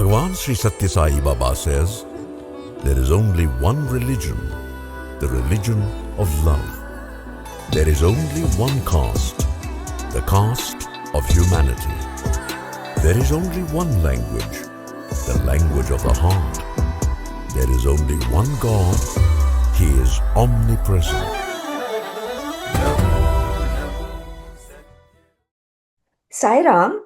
Bhagawan Sri Sathya Sai Baba says, there is only one religion, the religion of love. There is only one caste, the caste of humanity. There is only one language, the language of the heart. There is only one God, He is omnipresent. Sairam,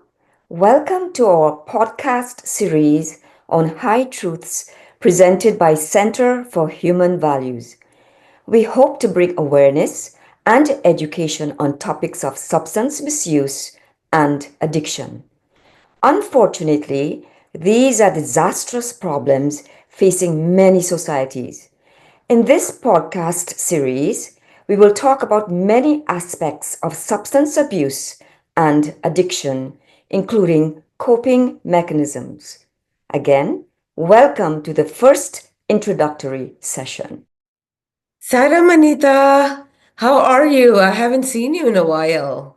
welcome to our podcast series on High Truths presented by Center for Human Values. We hope to bring awareness and education on topics of substance misuse and addiction. Unfortunately, these are disastrous problems facing many societies. In this podcast series, we will talk about many aspects of substance abuse and addiction, including coping mechanisms. Again, welcome to the first introductory session. Saram, Anita, how are you? I haven't seen you in a while.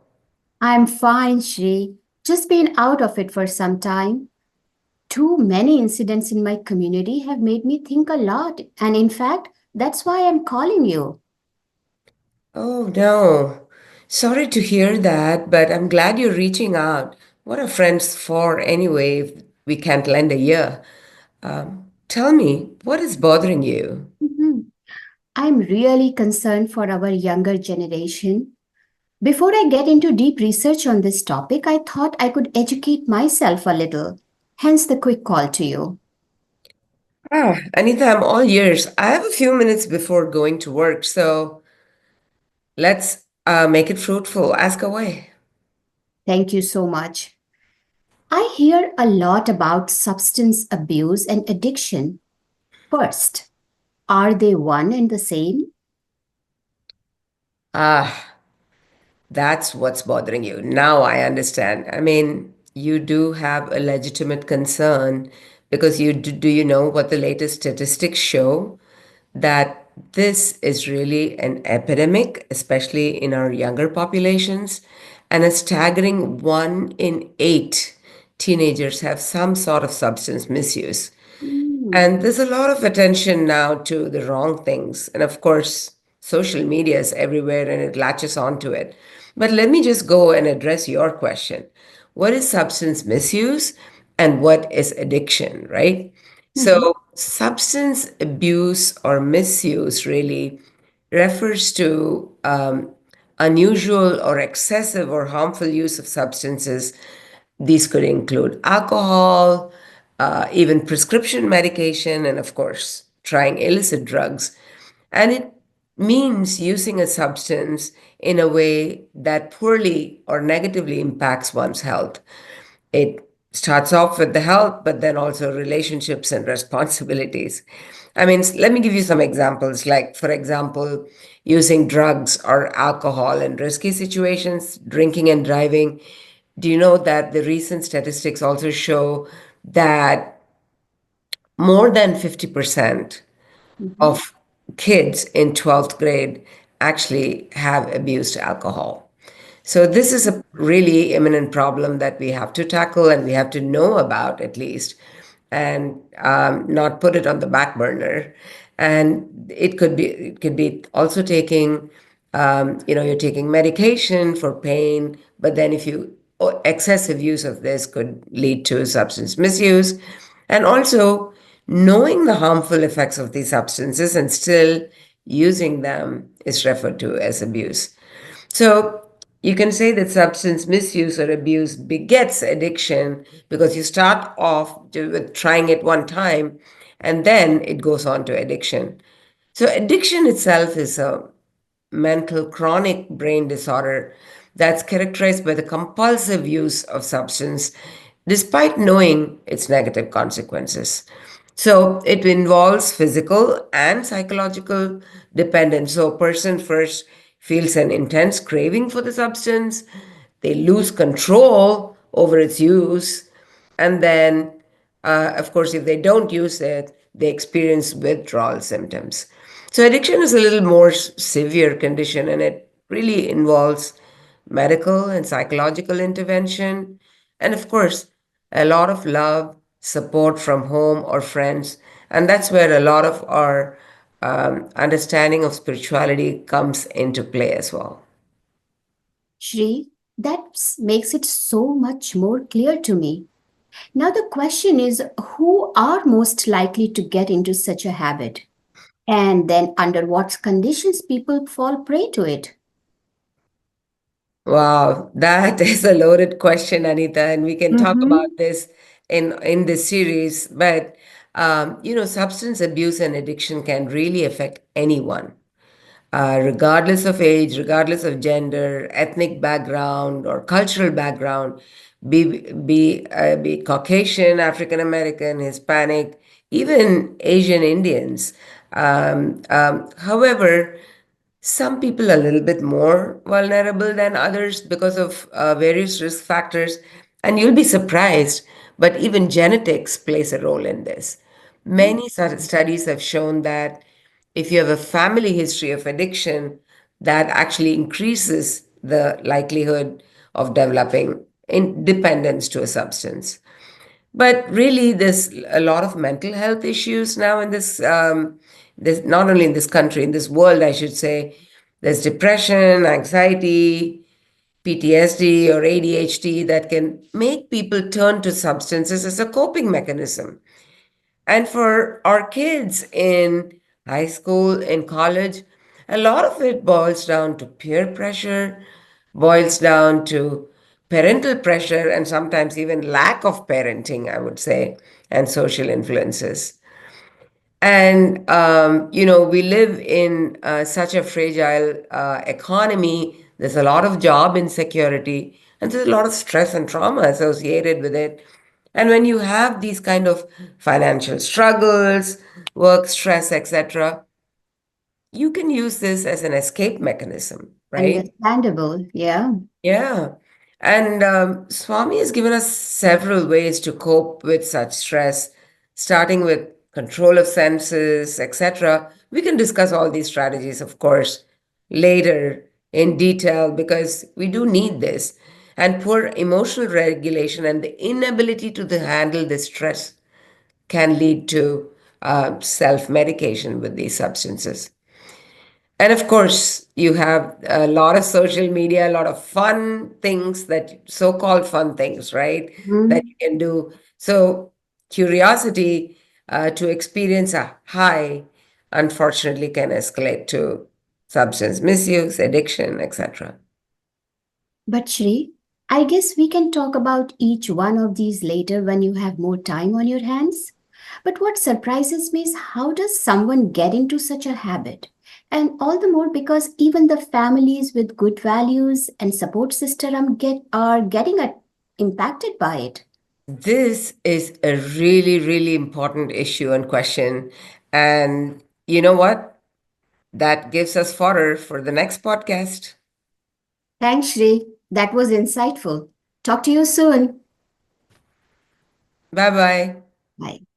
I'm fine, Shri. Just been out of it for some time. Too many incidents in my community have made me think a lot, and in fact, that's why I'm calling you. Oh, no. Sorry to hear that, but I'm glad you're reaching out. What are friends for anyway if we can't lend a ear? Tell me, what is bothering you? Mhm. I'm really concerned for our younger generation. Before I get into deep research on this topic, I thought I could educate myself a little. Hence the quick call to you. Anita, I'm all ears. I have a few minutes before going to work, so let's make it fruitful. Ask away. Thank you so much. I hear a lot about substance abuse and addiction. First, are they one and the same? Ah, That's what's bothering you. Now I understand. I mean, you do have a legitimate concern because do you know what the latest statistics show? That this is really an epidemic, especially in our younger populations, and a staggering 1 in 8 teenagers have some sort of substance misuse. Hmm. And there's a lot of attention now to the wrong things. And of course, social media is everywhere and it latches onto it. But let me just go and address your question. What is substance misuse and what is addiction, right? Mhm. So, substance abuse or misuse really refers to unusual or excessive or harmful use of substances. These could include alcohol, even prescription medication, and of course, trying illicit drugs. And it means using a substance in a way that poorly or negatively impacts one's health. It starts off with the health, but then also relationships and responsibilities. I mean, let me give you some examples. Like, for example, using drugs or alcohol in risky situations, drinking and driving. Do you know that the recent statistics also show that more than 50% Mhm. of kids in 12th grade actually have abused alcohol? So, this is a really imminent problem that we have to tackle and we have to know about at least, and not put it on the back burner. And it could be also taking, you're taking medication for pain, but then if you excessive use of this could lead to substance misuse, and also knowing the harmful effects of these substances and still using them is referred to as abuse. So you can say that substance misuse or abuse begets addiction because you start off with trying it one time and then it goes on to addiction. So addiction itself is a mental chronic brain disorder that's characterized by the compulsive use of substance despite knowing its negative consequences. So it involves physical and psychological dependence. So a person first feels an intense craving for the substance, they lose control over its use, and then, of course, if they don't use it, they experience withdrawal symptoms. So addiction is a little more severe condition, and it really involves medical and psychological intervention, and of course, a lot of love, support from home or friends. And that's where a lot of our understanding of spirituality comes into play as well. Shri, makes it so much more clear to me. Now, the question is, who are most likely to get into such a habit? And then, under what conditions people fall prey to it? Wow, that is a loaded question, Anita, and we can talk about Mm-hmm. this in this series. But substance abuse and addiction can really affect anyone, regardless of age, regardless of gender, ethnic background, or cultural background, be Caucasian, African American, Hispanic, even Asian Indians. However, some people are a little bit more vulnerable than others because of various risk factors, and you'll be surprised, but even genetics plays a role in this. Many studies have shown that if you have a family history of addiction, that actually increases the likelihood of developing independence to a substance. But really, there's a lot of mental health issues now in this not only in this country, in this world, I should say. There's depression, anxiety, PTSD, or ADHD that can make people turn to substances as a coping mechanism. And for our kids in high school, in college, a lot of it boils down to peer pressure, boils down to parental pressure, and sometimes even lack of parenting, I would say, and social influences. And, we live in such a fragile economy. There's a lot of job insecurity, and there's a lot of stress and trauma associated with it. And when you have these kind of financial struggles, work stress, etc., you can use this as an escape mechanism, right? Understandable, yeah. Yeah. And Swami has given us several ways to cope with such stress, starting with control of senses, etc. We can discuss all these strategies, of course, later in detail because we do need this. And poor emotional regulation and the inability to handle the stress can lead to self medication with these substances. And of course, you have a lot of social media, a lot of fun things that so called fun things, right? That Mhm. you can do. So, curiosity to experience a high, unfortunately, can escalate to substance misuse, addiction, etc. But Shri, I guess we can talk about each one of these later when you have more time on your hands. But what surprises me is how does someone get into such a habit? And all the more because even the families with good values and support system are getting impacted by it. This is a really, really important issue and question. And you know what? That gives us fodder for the next podcast. Thanks, Shri. That was insightful. Talk to you soon. Bye bye. Bye.